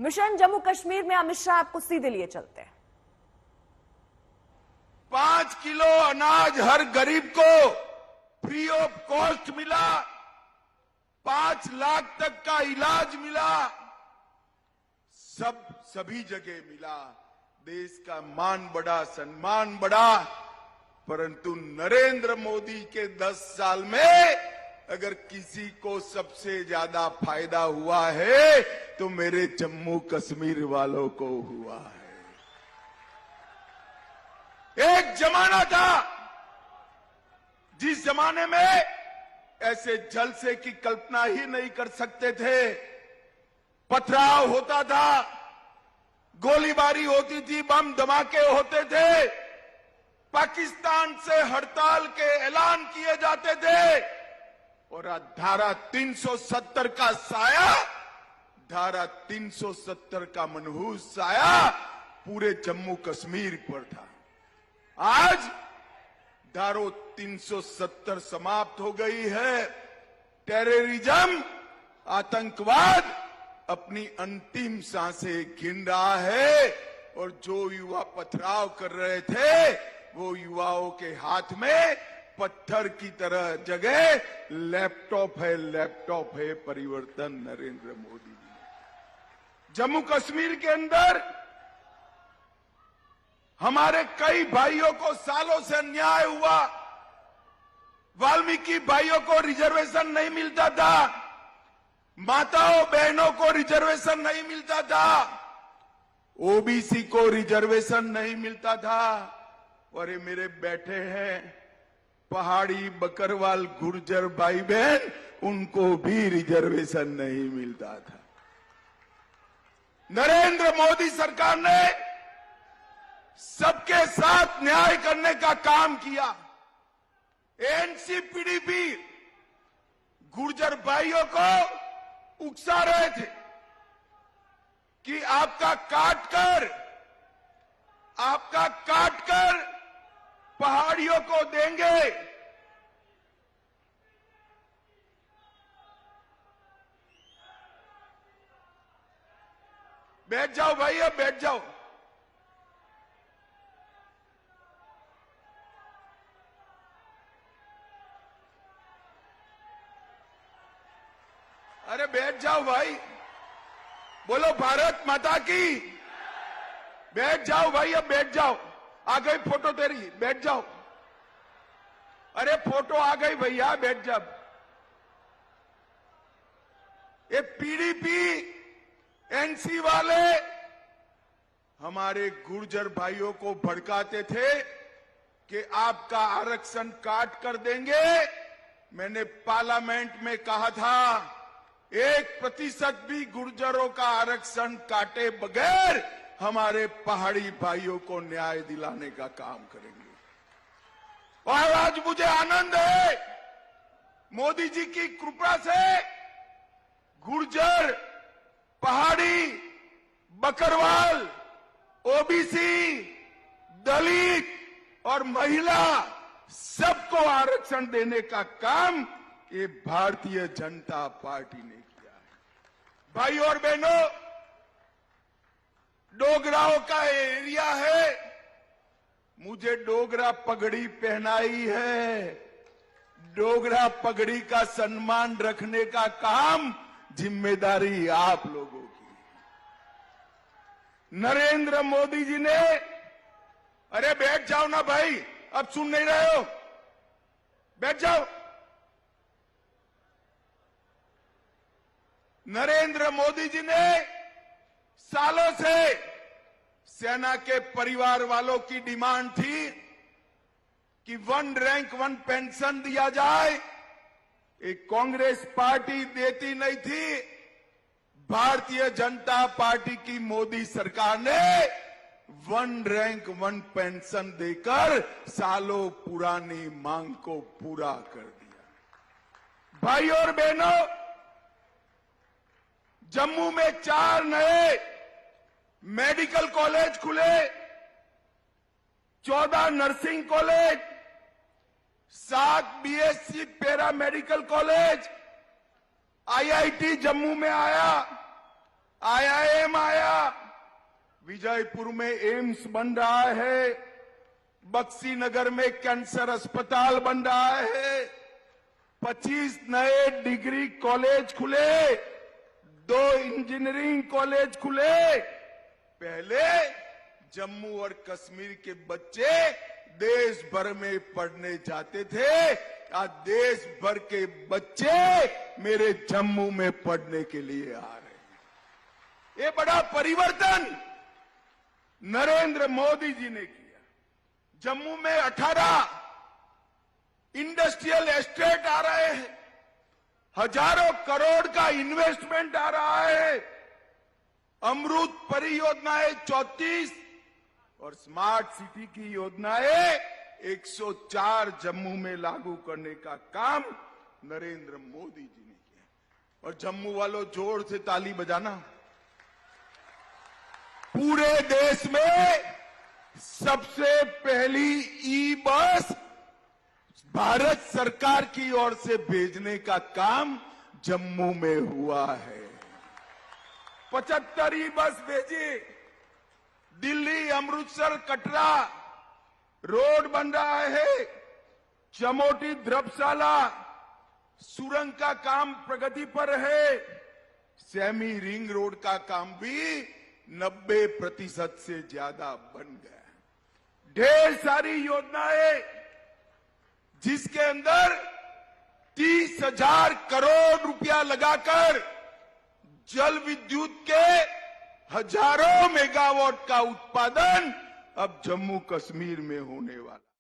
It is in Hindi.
मिशन जम्मू कश्मीर में अमित शाह आपको सीधे लिए चलते हैं। 5 किलो अनाज हर गरीब को फ्री ऑफ कॉस्ट मिला, 5 लाख तक का इलाज मिला, सभी जगह मिला। देश का मान बढ़ा, सम्मान बढ़ा। परंतु नरेंद्र मोदी के 10 साल में अगर किसी को सबसे ज्यादा फायदा हुआ है तो मेरे जम्मू कश्मीर वालों को हुआ है। एक जमाना था जिस जमाने में ऐसे जलसे की कल्पना ही नहीं कर सकते थे। पथराव होता था, गोलीबारी होती थी, बम धमाके होते थे, पाकिस्तान से हड़ताल के ऐलान किए जाते थे और धारा 370 का साया, धारा 370 का मनहूस साया पूरे जम्मू कश्मीर पर था। आज धारा 370 समाप्त हो गई है। टेररिज्म, आतंकवाद अपनी अंतिम सांसें गिन रहा है और जो युवा पथराव कर रहे थे वो युवाओं के हाथ में पत्थर की तरह जगह लैपटॉप है, लैपटॉप है। परिवर्तन नरेंद्र मोदी जी। जम्मू कश्मीर के अंदर हमारे कई भाइयों को सालों से अन्याय हुआ। वाल्मीकि भाइयों को रिजर्वेशन नहीं मिलता था, माताओं बहनों को रिजर्वेशन नहीं मिलता था, ओबीसी को रिजर्वेशन नहीं मिलता था। और ये मेरे बैठे हैं पहाड़ी बकरवाल गुर्जर भाई बहन, उनको भी रिजर्वेशन नहीं मिलता था। नरेंद्र मोदी सरकार ने सबके साथ न्याय करने का काम किया। एनसीपीडीपी गुर्जर भाइयों को उकसा रहे थे कि आपका काटकर पहाड़ियों को देंगे। बैठ जाओ भाई, अब बैठ जाओ। अरे बैठ जाओ भाई, बोलो भारत माता की। बैठ जाओ भाई, अब बैठ जाओ। आ गई फोटो तेरी, बैठ जाओ। अरे फोटो आ गई भैया, बैठ जाओ। ये पीडीपी एनसी वाले हमारे गुर्जर भाइयों को भड़काते थे कि आपका आरक्षण काट कर देंगे। मैंने पार्लियामेंट में कहा था 1% भी गुर्जरों का आरक्षण काटे बगैर हमारे पहाड़ी भाइयों को न्याय दिलाने का काम करेंगे। और आज मुझे आनंद है, मोदी जी की कृपा से गुर्जर, पहाड़ी, बकरवाल, ओबीसी, दलित और महिला सबको आरक्षण देने का काम ये भारतीय जनता पार्टी ने किया है। भाई और बहनों, डोगराओं का एरिया है, मुझे डोगरा पगड़ी पहनाई है। डोगरा पगड़ी का सम्मान रखने का काम, जिम्मेदारी आप लोगों की। नरेंद्र मोदी जी ने, अरे बैठ जाओ ना भाई, अब सुन नहीं रहे हो, बैठ जाओ। नरेंद्र मोदी जी ने सालों से सेना के परिवार वालों की डिमांड थी कि 1 रैंक 1 पेंशन दिया जाए। एक कांग्रेस पार्टी देती नहीं थी। भारतीय जनता पार्टी की मोदी सरकार ने 1 रैंक 1 पेंशन देकर सालों पुरानी मांग को पूरा कर दिया। भाई और बहनों, जम्मू में 4 नए मेडिकल कॉलेज खुले, 14 nursing college, 7 BSc para medical college, IIT Jammu में आया, आईआईएम आया, विजयपुर में एम्स बन रहा है, बक्सी नगर में कैंसर अस्पताल बन रहा है, 25 नए डिग्री कॉलेज खुले, 2 इंजीनियरिंग कॉलेज खुले। पहले जम्मू और कश्मीर के बच्चे देश भर में पढ़ने जाते थे, आज देश भर के बच्चे मेरे जम्मू में पढ़ने के लिए आ रहे हैं। ये बड़ा परिवर्तन नरेंद्र मोदी जी ने किया। जम्मू में 18 इंडस्ट्रियल एस्टेट आ रहे हैं, हजारों करोड़ का इन्वेस्टमेंट आ रहा है, अमृत परियोजनाएं 34 और स्मार्ट सिटी की योजनाएं 104 जम्मू में लागू करने का काम नरेंद्र मोदी जी ने किया। और जम्मू वालों जोर से ताली बजाना। पूरे देश में सबसे पहली ई बस भारत सरकार की ओर से भेजने का काम जम्मू में हुआ है। 75 ई बस भेजी। दिल्ली अमृतसर कटरा रोड बन रहा है, चमोटी ध्रुवशाला सुरंग का काम प्रगति पर है, सेमी रिंग रोड का काम भी 90% से ज्यादा बन गया। ढेर सारी योजनाएं जिसके अंदर 30,000 करोड़ रुपया लगाकर जल विद्युत के हजारों मेगावाट का उत्पादन अब जम्मू कश्मीर में होने वाला।